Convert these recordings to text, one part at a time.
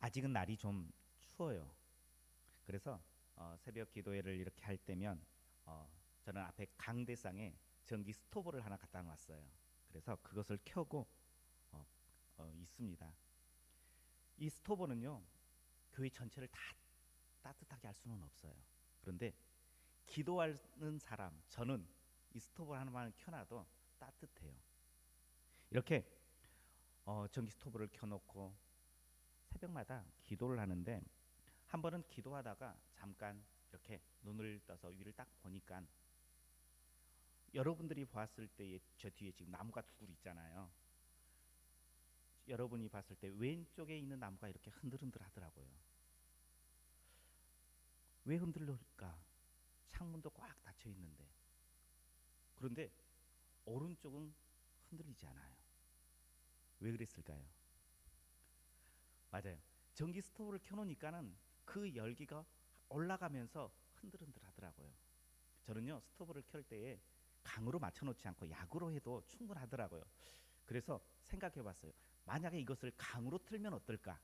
아직은 날이 좀 추워요. 그래서 새벽 기도회를 이렇게 할 때면 저는 앞에 강대상에 전기 스토브를 하나 갖다 놨어요. 그래서 그것을 켜고 어, 있습니다. 이 스토브는요, 교회 전체를 다 따뜻하게 할 수는 없어요. 그런데 기도하는 사람, 저는 이 스토브 하나만 켜놔도 따뜻해요. 이렇게 전기 스토브를 켜놓고 새벽마다 기도를 하는데, 한 번은 기도하다가 잠깐 이렇게 눈을 떠서 위를 딱 보니까, 여러분들이 봤을 때 저 뒤에 지금 나무가 두 그루 있잖아요. 여러분이 봤을 때 왼쪽에 있는 나무가 이렇게 흔들흔들 하더라고요. 왜 흔들릴까? 창문도 꽉 닫혀 있는데. 그런데 오른쪽은 흔들리지 않아요. 왜 그랬을까요? 맞아요. 전기 스토브를 켜놓으니까는 그 열기가 올라가면서 흔들흔들 하더라고요. 저는요, 스토브를 켤 때에 강으로 맞춰놓지 않고 약으로 해도 충분하더라고요. 그래서 생각해 봤어요. 만약에 이것을 강으로 틀면 어떨까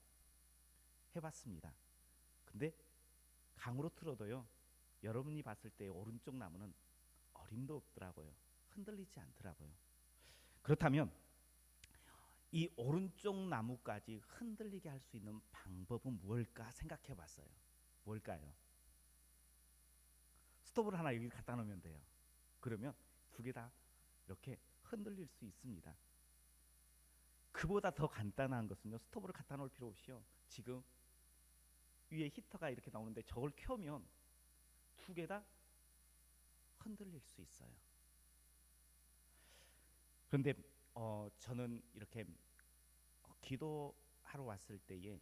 해봤습니다. 근데 강으로 틀어도요, 여러분이 봤을 때 오른쪽 나무는 어림도 없더라고요. 흔들리지 않더라고요. 그렇다면 이 오른쪽 나무까지 흔들리게 할 수 있는 방법은 무엇일까 생각해 봤어요. 뭘까요? 스토브를 하나 여기 갖다 놓으면 돼요. 그러면 두 개 다 이렇게 흔들릴 수 있습니다. 그보다 더 간단한 것은요, 스토브를 갖다 놓을 필요 없이요, 지금 위에 히터가 이렇게 나오는데 저걸 켜면 두 개 다 흔들릴 수 있어요. 그런데 저는 이렇게 기도하러 왔을 때에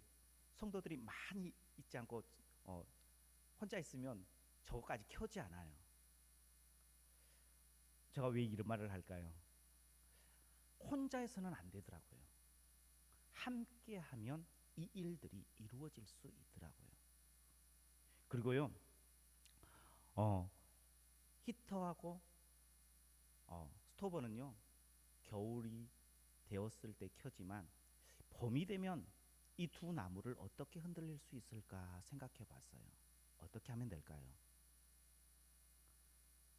성도들이 많이 있지 않고 혼자 있으면 저거까지 켜지 않아요. 제가 왜 이런 말을 할까요? 혼자서는 안 되더라고요. 함께 하면 이 일들이 이루어질 수 있더라고요. 그리고요, 히터하고 스토브는요, 겨울이 되었을 때 켜지만 봄이 되면 이 두 나무를 어떻게 흔들릴 수 있을까 생각해 봤어요. 어떻게 하면 될까요?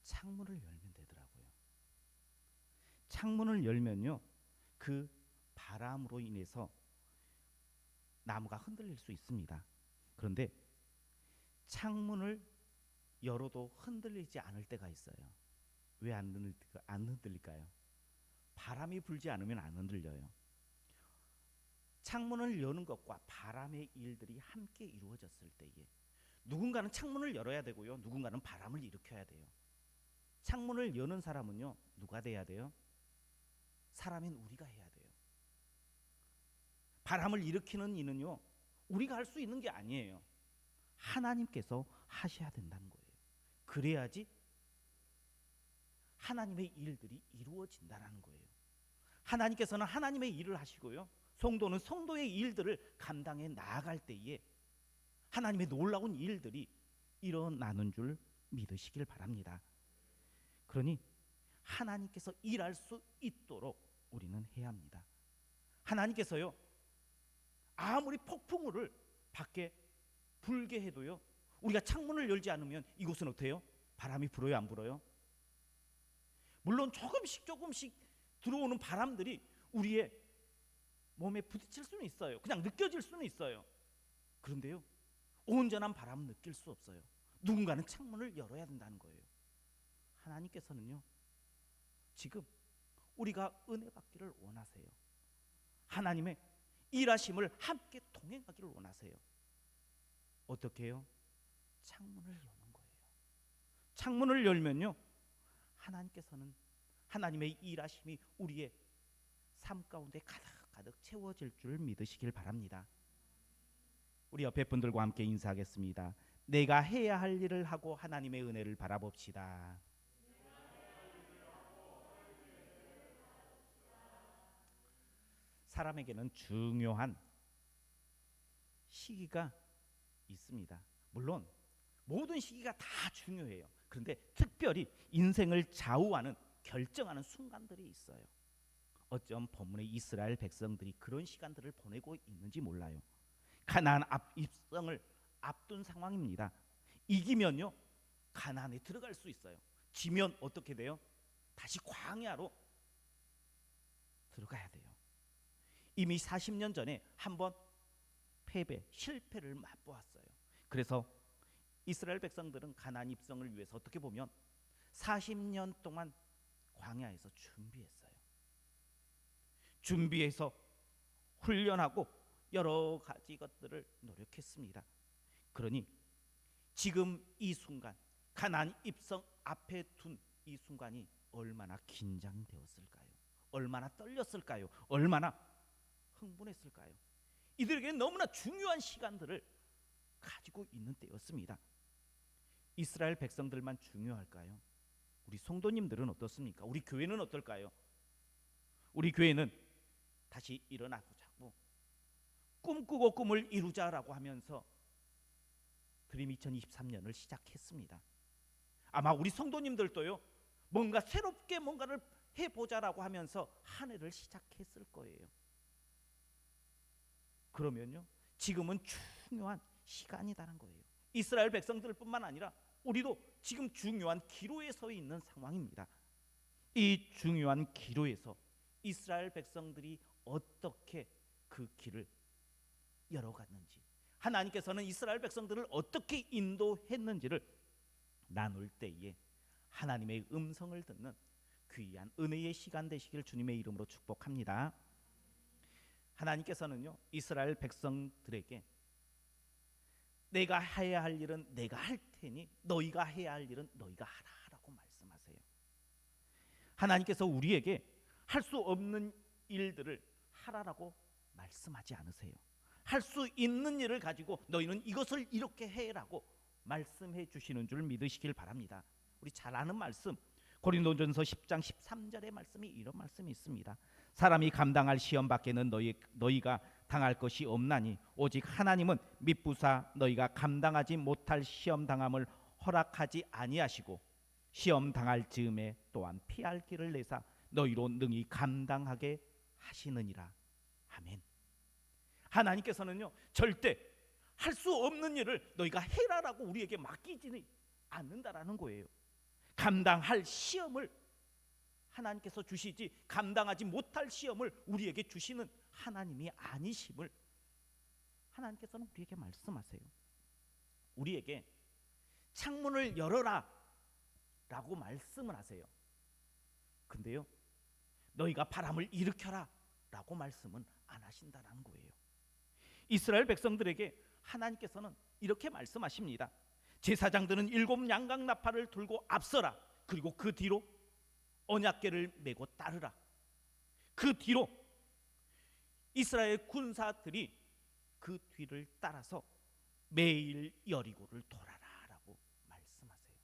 창문을 열면 되더라고요. 창문을 열면요, 그 바람으로 인해서 나무가 흔들릴 수 있습니다. 그런데 창문을 열어도 흔들리지 않을 때가 있어요. 왜 안 흔들릴까요? 바람이 불지 않으면 안 흔들려요. 창문을 여는 것과 바람의 일들이 함께 이루어졌을 때에 누군가는 창문을 열어야 되고요, 누군가는 바람을 일으켜야 돼요. 창문을 여는 사람은요, 누가 돼야 돼요? 사람인 우리가 해야 돼요. 바람을 일으키는 이는요, 우리가 할 수 있는 게 아니에요. 하나님께서 하셔야 된다는 거예요. 그래야지 하나님의 일들이 이루어진다는 거예요. 하나님께서는 하나님의 일을 하시고요, 성도는 성도의 일들을 감당해 나아갈 때에 하나님의 놀라운 일들이 일어나는 줄 믿으시길 바랍니다. 그러니 하나님께서 일할 수 있도록 우리는 해야 합니다. 하나님께서요, 아무리 폭풍우를 밖에 불게 해도요, 우리가 창문을 열지 않으면 이곳은 어때요? 바람이 불어요, 안 불어요? 물론 조금씩 들어오는 바람들이 우리의 몸에 부딪힐 수는 있어요. 그냥 느껴질 수는 있어요. 그런데요, 온전한 바람은 느낄 수 없어요. 누군가는 창문을 열어야 된다는 거예요. 하나님께서는요, 지금 우리가 은혜 받기를 원하세요. 하나님의 일하심을 함께 동행하기를 원하세요. 어떻게 해요? 창문을 여는 거예요. 창문을 열면요, 하나님께서는 하나님의 일하심이 우리의 삶 가운데 가득가득 채워질 줄 믿으시길 바랍니다. 우리 옆에 분들과 함께 인사하겠습니다. 내가 해야 할 일을 하고 하나님의 은혜를 바라봅시다. 사람에게는 중요한 시기가 있습니다. 물론 모든 시기가 다 중요해요. 그런데 특별히 인생을 좌우하는 결정하는 순간들이 있어요. 어쩜 본문의 이스라엘 백성들이 그런 시간들을 보내고 있는지 몰라요. 가나안 입성을 앞둔 상황입니다. 이기면요 가나안에 들어갈 수 있어요. 지면 어떻게 돼요? 다시 광야로 들어가야 돼요. 이미 40년 전에 한번 실패를 맛보았어요. 그래서 이스라엘 백성들은 가나안 입성을 위해서 어떻게 보면 40년 동안 광야에서 준비해서 훈련하고 여러 가지 것들을 노력했습니다. 그러니 지금 이 순간 가나안 입성 앞에 둔 이 순간이 얼마나 긴장되었을까요? 얼마나 떨렸을까요? 얼마나 흥분했을까요? 이들에게 너무나 중요한 시간들을 가지고 있는 때였습니다. 이스라엘 백성들만 중요할까요? 우리 성도님들은 어떻습니까? 우리 교회는 어떨까요? 우리 교회는 다시 일어나보자고 꿈꾸고 꿈을 이루자라고 하면서 드림 2023년을 시작했습니다. 아마 우리 성도님들도요 뭔가 새롭게 뭔가를 해보자라고 하면서 한 해를 시작했을 거예요. 그러면요 지금은 중요한 시간이라는 거예요. 이스라엘 백성들뿐만 아니라 우리도 지금 중요한 기로에 서 있는 상황입니다. 이 중요한 기로에서 이스라엘 백성들이 어떻게 그 길을 열어갔는지, 하나님께서는 이스라엘 백성들을 어떻게 인도했는지를 나눌 때에 하나님의 음성을 듣는 귀한 은혜의 시간 되시길 주님의 이름으로 축복합니다. 하나님께서는요 이스라엘 백성들에게 내가 해야 할 일은 내가 할 테니 너희가 해야 할 일은 너희가 하라라고 말씀하세요. 하나님께서 우리에게 할 수 없는 일들을 하라라고 말씀하지 않으세요. 할 수 있는 일을 가지고 너희는 이것을 이렇게 해라고 말씀해 주시는 줄 믿으시길 바랍니다. 우리 잘 아는 말씀 고린도전서 10장 13절의 말씀이 이런 말씀이 있습니다. 사람이 감당할 시험 밖에는 너희가 당할 것이 없나니 오직 하나님은 미쁘사 너희가 감당하지 못할 시험 당함을 허락하지 아니하시고 시험 당할 즈음에 또한 피할 길을 내사 너희로 능히 감당하게 하시느니라. 아멘. 하나님께서는요 절대 할 수 없는 일을 너희가 해라라고 우리에게 맡기지는 않는다라는 거예요. 감당할 시험을 하나님께서 주시지 감당하지 못할 시험을 우리에게 주시는 하나님이 아니심을 하나님께서는 우리에게 말씀하세요. 우리에게 창문을 열어라 라고 말씀을 하세요. 근데요 너희가 바람을 일으켜라 라고 말씀은 안 하신다는 거예요. 이스라엘 백성들에게 하나님께서는 이렇게 말씀하십니다. 제사장들은 7 양각 나팔을 들고 앞서라. 그리고 그 뒤로 언약궤를 메고 따르라. 그 뒤로 이스라엘 군사들이 그 뒤를 따라서 매일 여리고를 돌아라라고 말씀하세요.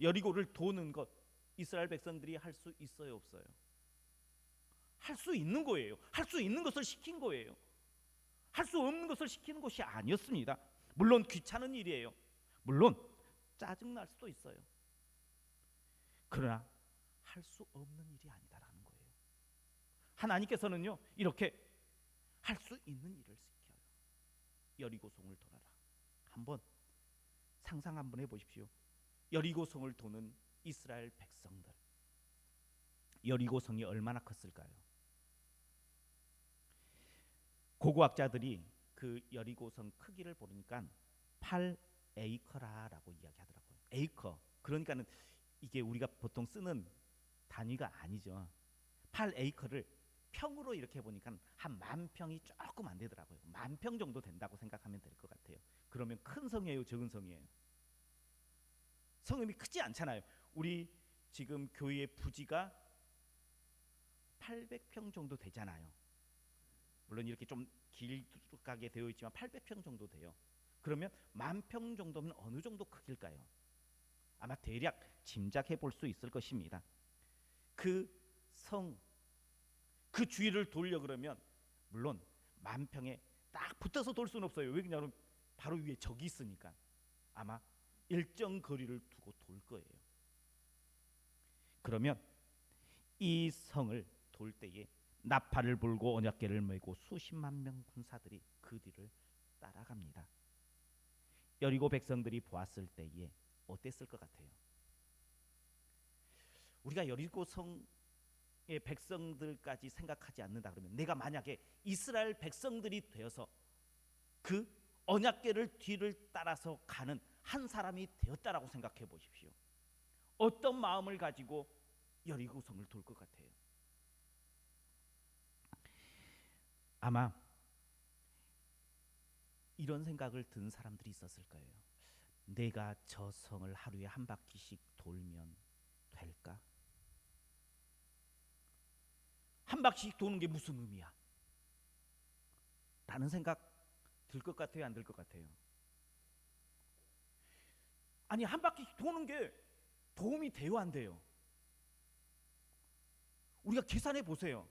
여리고를 도는 것 이스라엘 백성들이 할 수 있어요, 없어요? 할 수 있는 거예요. 할 수 있는 것을 시킨 거예요. 할 수 없는 것을 시키는 것이 아니었습니다. 물론 귀찮은 일이에요. 물론 짜증날 수도 있어요. 그러나 할 수 없는 일이 아니다라는 거예요. 하나님께서는요 이렇게 할 수 있는 일을 시켜요. 여리고성을 돌아라. 한번 상상 한번 해보십시오. 여리고성을 도는 이스라엘 백성들. 여리고성이 얼마나 컸을까요? 고고학자들이 그 여리고성 크기를 보니까 8에이커라고 이야기하더라고요. 에이커 그러니까는 이게 우리가 보통 쓰는 단위가 아니죠. 8에이커를 평으로 이렇게 보니까 한 10,000평이 조금 안 되더라고요. 10,000평 정도 된다고 생각하면 될 것 같아요. 그러면 큰 성이에요, 적은 성이에요? 성음이 크지 않잖아요. 우리 지금 교회 부지가 800평 정도 되잖아요. 물론 이렇게 좀 길게 되어 있지만 800평 정도 돼요. 그러면 10,000평 정도면 어느 정도 크길까요? 아마 대략 짐작해 볼 수 있을 것입니다. 그 성, 그 주위를 돌려 그러면 물론 10,000평에 딱 붙어서 돌 수는 없어요. 왜 그러냐면 바로 위에 적이 있으니까 아마 일정 거리를 두고 돌 거예요. 그러면 이 성을 돌 때에 나팔을 불고 언약궤를 메고 수십만 명 군사들이 그 뒤를 따라갑니다. 여리고 백성들이 보았을 때에 어땠을 것 같아요? 우리가 여리고 성의 백성들까지 생각하지 않는다 그러면, 내가 만약에 이스라엘 백성들이 되어서 그 언약궤를 뒤를 따라서 가는 한 사람이 되었다라고 생각해 보십시오. 어떤 마음을 가지고 여리고 성을 돌 것 같아요? 아마 이런 생각을 든 사람들이 있었을 거예요. 내가 저 성을 하루에 한 바퀴씩 돌면 될까? 한 바퀴씩 도는 게 무슨 의미야? 라는 생각 들 것 같아요, 안 들 것 같아요? 아니, 한 바퀴씩 도는 게 도움이 돼요, 안 돼요? 우리가 계산해 보세요.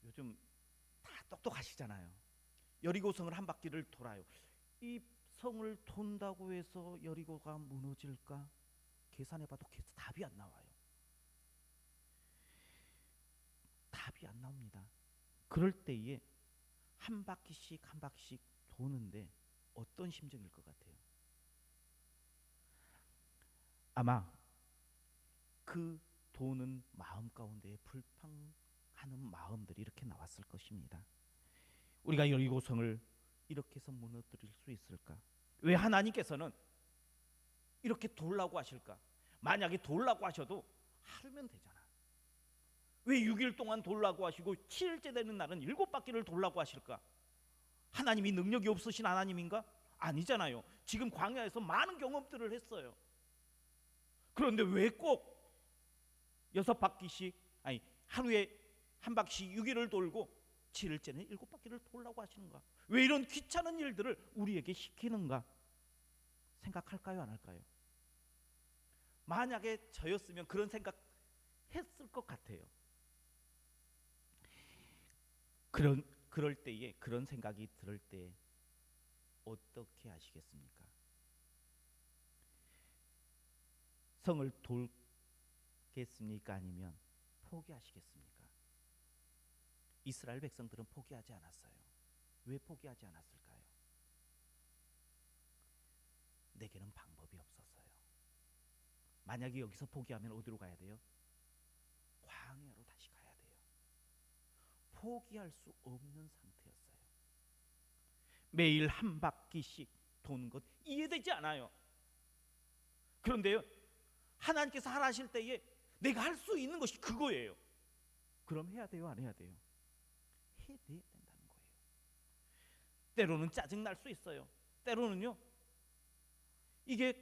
요즘 다 똑똑하시잖아요. 여리고성을 한 바퀴를 돌아요. 이 성을 돈다고 해서 여리고가 무너질까? 계산해봐도 답이 안 나와요. 답이 안 나옵니다. 그럴 때에 한 바퀴씩 한 바퀴씩 도는데 어떤 심정일 것 같아요? 아마 그 도는 마음 가운데 불평하는 마음들이 이렇게 나왔을 것입니다. 우리가 여리고성을 이렇게 해서 무너뜨릴 수 있을까? 왜 하나님께서는 이렇게 돌라고 하실까? 만약에 돌라고 하셔도 하루면 되잖아. 왜 6일 동안 돌라고 하시고 7일째 되는 날은 7바퀴를 돌라고 하실까? 하나님이 능력이 없으신 하나님인가? 아니잖아요. 지금 광야에서 많은 경험들을 했어요. 그런데 왜 꼭 6바퀴씩, 아니 하루에 한 바퀴씩 6일을 돌고 7일째는 7바퀴를 돌라고 하시는가? 왜 이런 귀찮은 일들을 우리에게 시키는가? 생각할까요, 안 할까요? 만약에 저였으면 그런 생각 했을 것 같아요. 그럴 때에, 그런 생각이 들을 때 어떻게 하시겠습니까? 성을 돌겠습니까? 아니면 포기하시겠습니까? 이스라엘 백성들은 포기하지 않았어요. 왜 포기하지 않았을까요? 내게는 방법이 없었어요. 만약에 여기서 포기하면 어디로 가야 돼요? 광야로 다시 가야 돼요. 포기할 수 없는 상태였어요. 매일 한 바퀴씩 도는 것 이해되지 않아요. 그런데요, 하나님께서 하실 때에 내가 할 수 있는 것이 그거예요. 그럼 해야 돼요, 안 해야 돼요? 해야 된다는 거예요. 때로는 짜증 날 수 있어요. 때로는요, 이게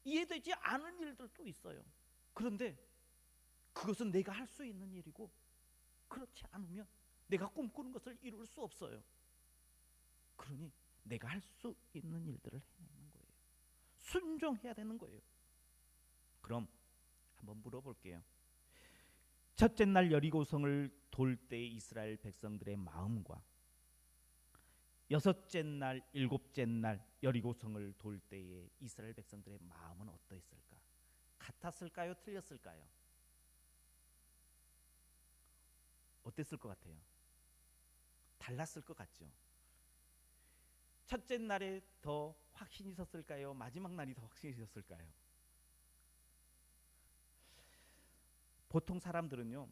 이해되지 않은 일들도 있어요. 그런데 그것은 내가 할 수 있는 일이고, 그렇지 않으면 내가 꿈꾸는 것을 이룰 수 없어요. 그러니 내가 할 수 있는 일들을 해내는 거예요. 순종해야 되는 거예요. 그럼 한번 물어볼게요. 첫째 날 여리고성을 돌 때 이스라엘 백성들의 마음과 여섯째 날, 일곱째 날 여리고성을 돌 때의 이스라엘 백성들의 마음은 어떠했을까? 같았을까요? 틀렸을까요? 어땠을 것 같아요? 달랐을 것 같죠? 첫째 날에 더 확신이 있었을까요? 마지막 날이 더 확신이 있었을까요? 보통 사람들은요,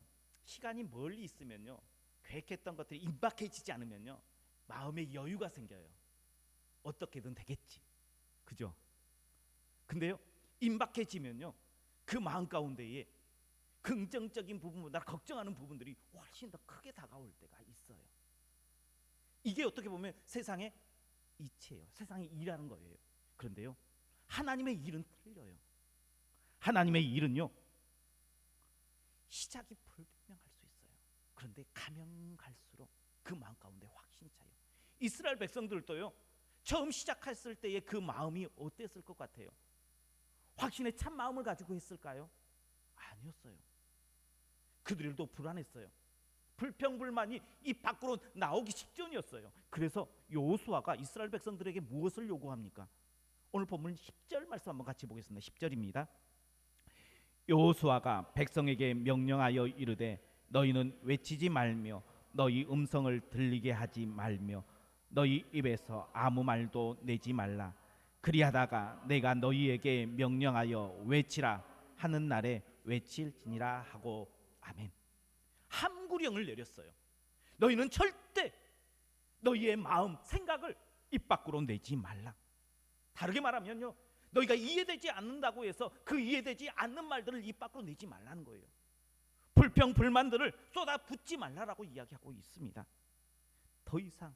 시간이 멀리 있으면요, 계획했던 것들이 임박해지지 않으면요, 마음에 여유가 생겨요. 어떻게든 되겠지, 그죠? 근데요, 임박해지면요, 그 마음 가운데에 긍정적인 부분보다 걱정하는 부분들이 훨씬 더 크게 다가올 때가 있어요. 이게 어떻게 보면 세상의 이치예요. 세상의 일하는 거예요. 그런데요, 하나님의 일은 틀려요. 하나님의 일은요, 시작이 불분명할 수 있어요. 그런데 가면 갈수록 그 마음 가운데 확신이 차요. 이스라엘 백성들도요, 처음 시작했을 때의 그 마음이 어땠을 것 같아요? 확신의 참 마음을 가지고 했을까요? 아니었어요. 그들도 불안했어요. 불평불만이 입 밖으로 나오기 직전이었어요. 그래서 여호수아가 이스라엘 백성들에게 무엇을 요구합니까? 오늘 본문 10절 말씀 한번 같이 보겠습니다. 10절입니다. 여호수아가 백성에게 명령하여 이르되 너희는 외치지 말며 너희 음성을 들리게 하지 말며 너희 입에서 아무 말도 내지 말라. 그리하다가 내가 너희에게 명령하여 외치라 하는 날에 외칠지니라 하고. 아멘. 함구령을 내렸어요. 너희는 절대 너희의 마음, 생각을 입 밖으로 내지 말라. 다르게 말하면요, 너희가 이해되지 않는다고 해서 그 이해되지 않는 말들을 입 밖으로 내지 말라는 거예요. 불평 불만들을 쏟아붓지 말라라고 이야기하고 있습니다. 더 이상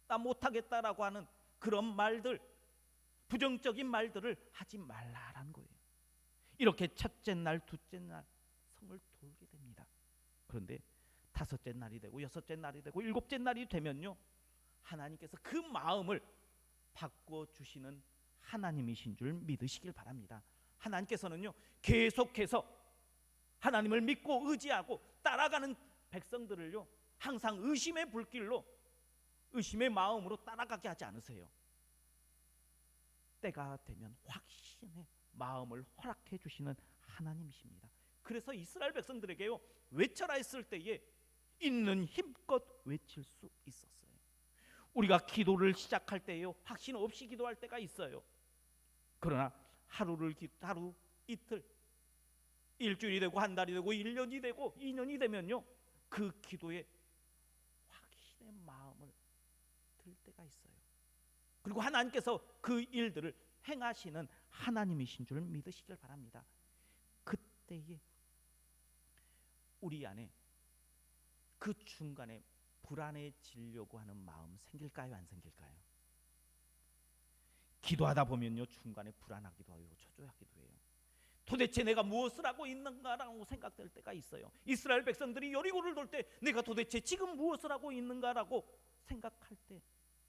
나 못하겠다라고 하는 그런 말들, 부정적인 말들을 하지 말라라는 거예요. 이렇게 첫째 날, 둘째 날 성을 돌게 됩니다. 그런데 다섯째 날이 되고 여섯째 날이 되고 일곱째 날이 되면요, 하나님께서 그 마음을 바꿔 주시는 하나님이신 줄 믿으시길 바랍니다. 하나님께서는요, 계속해서 하나님을 믿고 의지하고 따라가는 백성들을요, 항상 의심의 불길로, 의심의 마음으로 따라가게 하지 않으세요. 때가 되면 확신의 마음을 허락해 주시는 하나님이십니다. 그래서 이스라엘 백성들에게요, 외쳐라 했을 때에 있는 힘껏 외칠 수 있었어요. 우리가 기도를 시작할 때요, 확신 없이 기도할 때가 있어요. 그러나 하루 이틀, 일주일이 되고 한 달이 되고 1년이 되고 2년이 되면요, 그 기도에 확신의 마음을 들 때가 있어요. 그리고 하나님께서 그 일들을 행하시는 하나님이신 줄 믿으시길 바랍니다. 그때에 우리 안에 그 중간에 불안해지려고 하는 마음 생길까요, 안 생길까요? 기도하다 보면요, 중간에 불안하기도 하고 초조하기도 해요. 도대체 내가 무엇을 하고 있는가라고 생각될 때가 있어요. 이스라엘 백성들이 여리고를 돌 때 내가 도대체 지금 무엇을 하고 있는가라고 생각할 때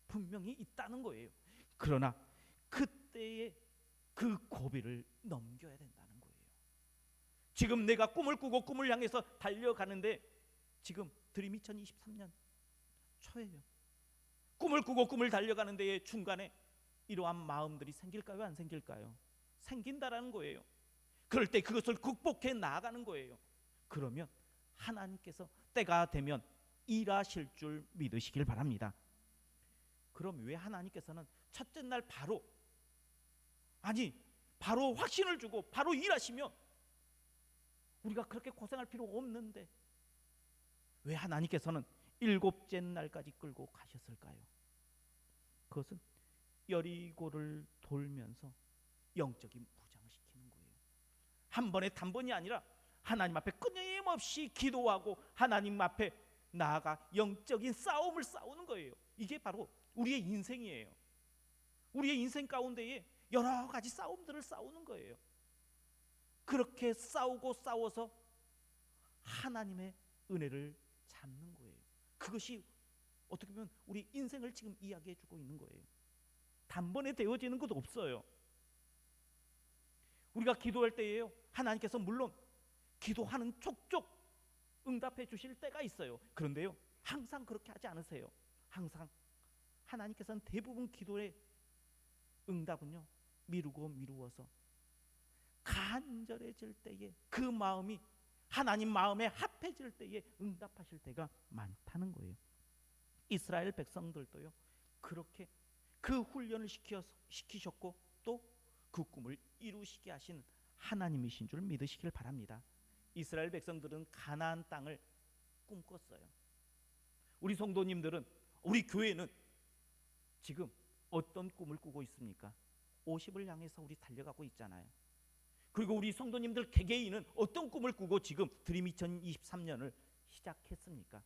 분명히 있다는 거예요. 그러나 그때에 그 고비를 넘겨야 된다는 거예요. 지금 내가 꿈을 꾸고 꿈을 향해서 달려가는데 지금 드림 2023년 초예요. 꿈을 꾸고 꿈을 달려가는 데에 중간에 이러한 마음들이 생길까요, 안 생길까요? 생긴다라는 거예요. 그럴 때 그것을 극복해 나아가는 거예요. 그러면 하나님께서 때가 되면 일하실 줄 믿으시길 바랍니다. 그럼 왜 하나님께서는 첫째 날 바로 확신을 주고 바로 일하시면 우리가 그렇게 고생할 필요 없는데 왜 하나님께서는 일곱째 날까지 끌고 가셨을까요? 그것은 여리고를 돌면서 영적인 무장을 시키는 거예요. 한 번에 단번이 아니라 하나님 앞에 끊임없이 기도하고 하나님 앞에 나아가 영적인 싸움을 싸우는 거예요. 이게 바로 우리의 인생이에요. 우리의 인생 가운데에 여러 가지 싸움들을 싸우는 거예요. 그렇게 싸워서 하나님의 은혜를 잡는 거예요. 그것이 어떻게 보면 우리 인생을 지금 이야기해 주고 있는 거예요. 단번에 되어지는 것도 없어요. 우리가 기도할 때에요, 하나님께서 물론 기도하는 촉촉 응답해 주실 때가 있어요. 그런데요, 항상 그렇게 하지 않으세요. 항상 하나님께서는 대부분 기도의 응답은요, 미루어서 간절해질 때에 그 마음이 하나님 마음에 합해질 때에 응답하실 때가 많다는 거예요. 이스라엘 백성들도요, 그렇게 그 훈련을 시키셨고 또 그 꿈을 이루시게 하신 하나님이신 줄 믿으시길 바랍니다. 이스라엘 백성들은 가나안 땅을 꿈꿨어요. 우리 성도님들은, 우리 교회는 지금 어떤 꿈을 꾸고 있습니까? 50을 향해서 우리 달려가고 있잖아요. 그리고 우리 성도님들 개개인은 어떤 꿈을 꾸고 지금 드림 2023년을 시작했습니까?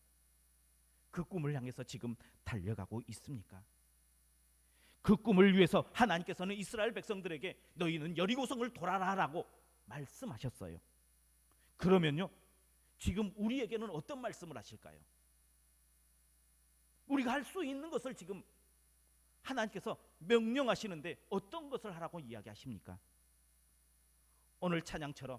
그 꿈을 향해서 지금 달려가고 있습니까? 그 꿈을 위해서 하나님께서는 이스라엘 백성들에게 너희는 여리고성을 돌아라라고 말씀하셨어요. 그러면요, 지금 우리에게는 어떤 말씀을 하실까요? 우리가 할 수 있는 것을 지금 하나님께서 명령하시는데 어떤 것을 하라고 이야기하십니까? 오늘 찬양처럼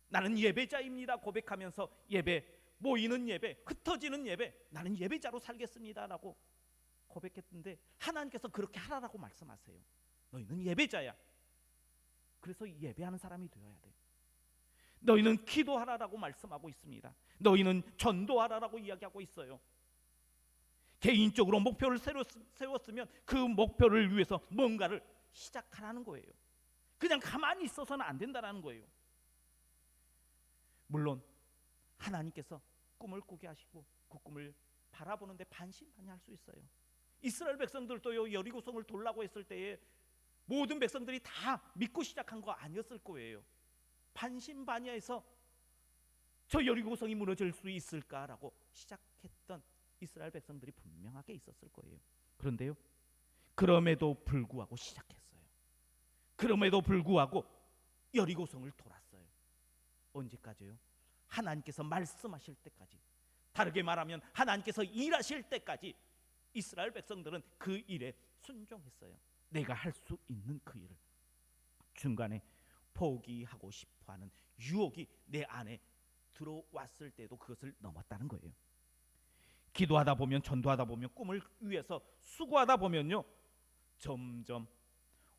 나는 예배자입니다 고백하면서 예배, 모이는 예배, 흩어지는 예배, 나는 예배자로 살겠습니다라고 고백했는데 하나님께서 그렇게 하라고 말씀하세요. 너희는 예배자야. 그래서 예배하는 사람이 되어야 돼. 너희는 기도하라라고 말씀하고 있습니다. 너희는 전도하라라고 이야기하고 있어요. 개인적으로 목표를 세웠으면 그 목표를 위해서 뭔가를 시작하라는 거예요. 그냥 가만히 있어서는 안 된다는 거예요. 물론 하나님께서 꿈을 꾸게 하시고 그 꿈을 바라보는데 반신반의할 수 있어요. 이스라엘 백성들도요, 여리고성을 돌라고 했을 때에 모든 백성들이 다 믿고 시작한 거 아니었을 거예요. 반신반의해서 저 여리고성이 무너질 수 있을까라고 시작했던 이스라엘 백성들이 분명하게 있었을 거예요. 그런데요, 그럼에도 불구하고 시작했어요. 그럼에도 불구하고 여리고성을 돌았어요. 언제까지요? 하나님께서 말씀하실 때까지. 다르게 말하면 하나님께서 일하실 때까지 이스라엘 백성들은 그 일에 순종했어요. 내가 할 수 있는 그 일을. 중간에 포기하고 싶어하는 유혹이 내 안에 들어왔을 때도 그것을 넘었다는 거예요. 기도하다 보면, 전도하다 보면, 꿈을 위해서 수고하다 보면요, 점점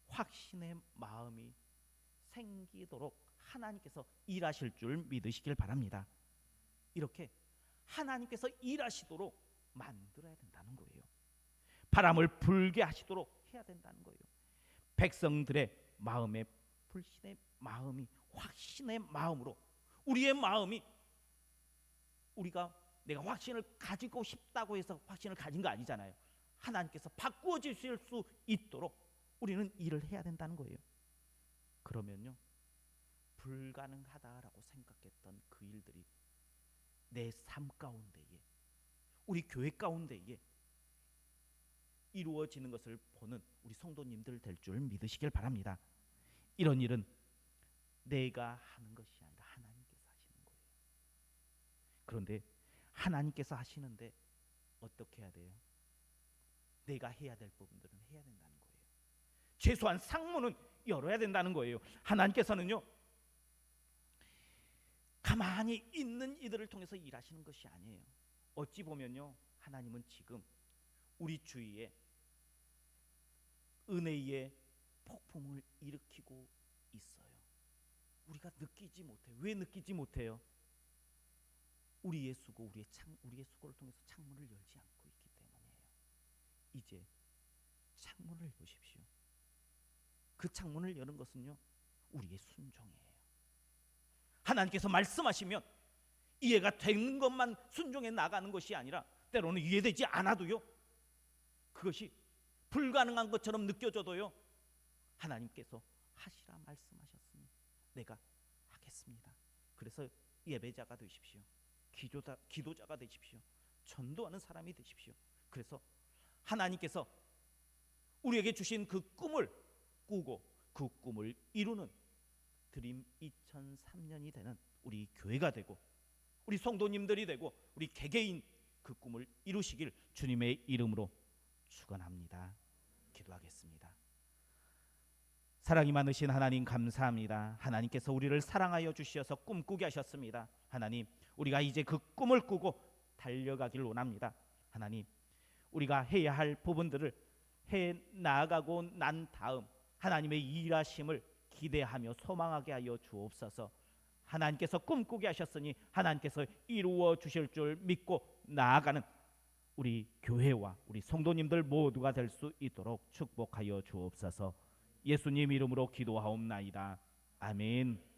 확신의 마음이 생기도록 하나님께서 일하실 줄 믿으시길 바랍니다. 이렇게 하나님께서 일하시도록 만들어야 된다는 거예요. 바람을 불게 하시도록 해야 된다는 거예요. 백성들의 마음에 불신의 마음이 확신의 마음으로, 우리의 마음이, 우리가 내가 확신을 가지고 싶다고 해서 확신을 가진 거 아니잖아요. 하나님께서 바꾸어 주실 수 있도록 우리는 일을 해야 된다는 거예요. 그러면요, 불가능하다라고 생각했던 그 일들이 내 삶 가운데에, 우리 교회 가운데에 이루어지는 것을 보는 우리 성도님들 될 줄 믿으시길 바랍니다. 이런 일은 내가 하는 것이 아니라 하나님께서 하시는 거예요. 그런데 하나님께서 하시는데 어떻게 해야 돼요? 내가 해야 될 부분들은 해야 된다는 거예요. 최소한 상문은 열어야 된다는 거예요. 하나님께서는요, 가만히 있는 이들을 통해서 일하시는 것이 아니에요. 어찌 보면요, 하나님은 지금 우리 주위에 은혜의 폭풍을 일으키고 있어요. 우리가 느끼지 못해요. 왜 느끼지 못해요? 우리의 수고, 우리의 수고를 통해서 창문을 열지 않고 있기 때문이에요. 이제 창문을 여십시오. 그 창문을 여는 것은요, 우리의 순종이에요. 하나님께서 말씀하시면 이해가 된 것만 순종해 나가는 것이 아니라, 때로는 이해되지 않아도요, 그것이 불가능한 것처럼 느껴져도요, 하나님께서 하시라 말씀하셨으니 내가 하겠습니다. 그래서 예배자가 되십시오. 기도자가 되십시오. 전도하는 사람이 되십시오. 그래서 하나님께서 우리에게 주신 그 꿈을 꾸고 그 꿈을 이루는 드림 2003년이 되는 우리 교회가 되고, 우리 성도님들이 되고, 우리 개개인 그 꿈을 이루시길 주님의 이름으로 축원합니다. 기도하겠습니다. 사랑이 많으신 하나님, 감사합니다. 하나님께서 우리를 사랑하여 주셔서 꿈꾸게 하셨습니다. 하나님, 우리가 이제 그 꿈을 꾸고 달려가길 원합니다. 하나님, 우리가 해야 할 부분들을 해 나아가고 난 다음 하나님의 일하심을 기대하며 소망하게 하여 주옵소서. 하나님께서 꿈꾸게 하셨으니 하나님께서 이루어 주실 줄 믿고 나아가는 우리 교회와 우리 성도님들 모두가 될 수 있도록 축복하여 주옵소서. 예수님 이름으로 기도하옵나이다. 아멘.